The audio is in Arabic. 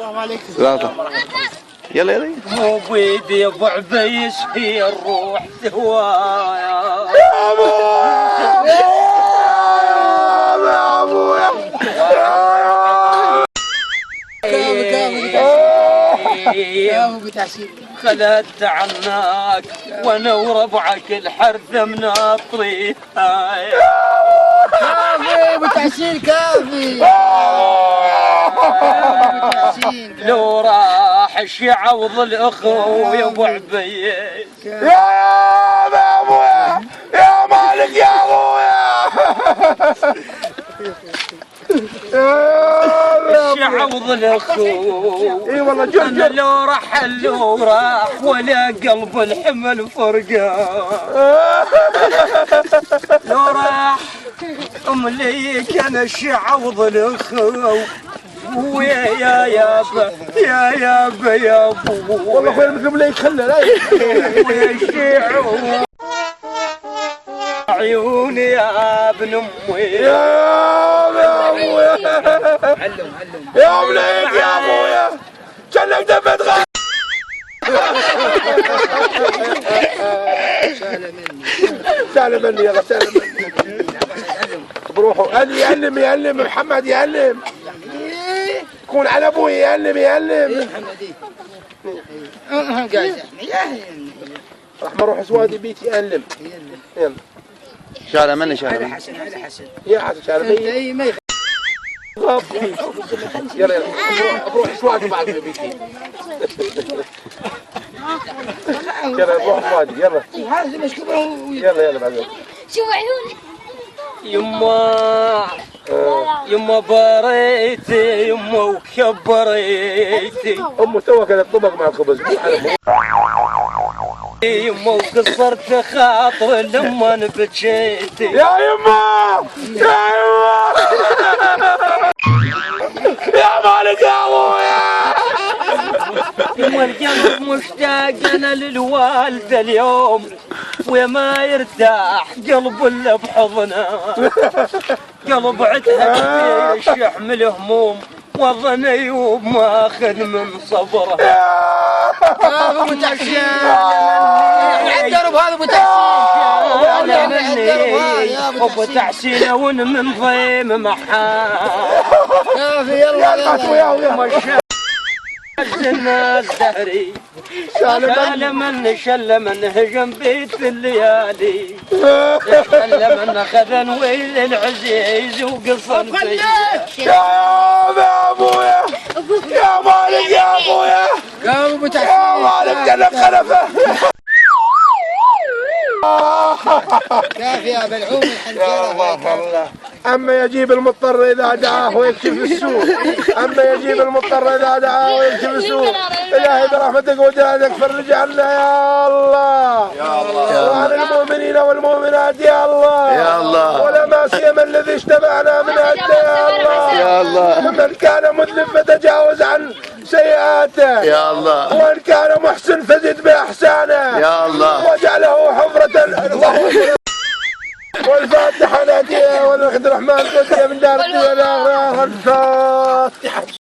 السلام عليكم. يلا يلا مو بيدي ابو عبيس هي الروح تهوايا يا ابويا يا ابو تعسير خلت عناك وانا وربعك الحرث مناطري كافي ابو تعسير كافي. لو راح يعوض الاخو يا ابو عبيس يا ابويا يا مالك يا ابويا يعوض الاخو. اي والله انا لو رحل وراح ولا قلب الحمل فرقه لو راح امليك انا شعوض الاخو ويا يابا يا يابا يا ابو والله اخوي مثل ليك خله ويا شيعو عيوني يا ابن امي يا ابويا يا وليك يا ابويا كانك دفت غاز. سالم مني يلا سالم مني بروحوا يعلم يعلم محمد يعلم يكون على ابوي يعلم يعلم راح نروح سوادي بيتي يعلم يلا شارع مني شارع على حسن على حسن يا حسن شارع اي ما يلا يلا بروح سوادي بعد بيتي يلا بروح سوادي يلا هذا مشكلة. يلا يلا بعدين شو عيوني يما بريتي يما وكبريتي امه تو كانت طبق مع الخبز يما وقصرت خاطر لما نبكيتي يا يما يا يما يا مالك يا ابويا يما القلب مشتاق انا للوالده اليوم وما يرتاح قلب الا بحضنه قلب عتها يحمل هموم والله نيوب ماخذ من صبره يا ابو تعسير الدرب هذا ابو تعسير ابو تعسير ون من ضيم محال كافي يلا يلا الناس دهري شلمن هجم بيت الليالي شلمن خذن ويل العزيز وقصن فيا يا ابويا يا مالك يا ابويا يا ابو تعسير يا مالك جنب خلفه كافي يا بلعوم الحنجره. أما يجيب المضطر إذا دعاه ويكشف السوء أما يجيب المضطر إذا دعاه ويكشف السوء. إلهي برحمتك وجلالك فرج عنا يا الله يا الله وعن المؤمنين والمؤمنات يا الله يا الله ولا سيما الذي اجتمعنا من أجله يا الله يا الله من كان مذنب فتجاوز عن سيئاته يا الله وإن كان محسن فزد بإحسانه يا الله واجعله حفرة والفاتحة نادية والأخذ الرحمن قدية من دار الدنيا الآخرة الفاتحة.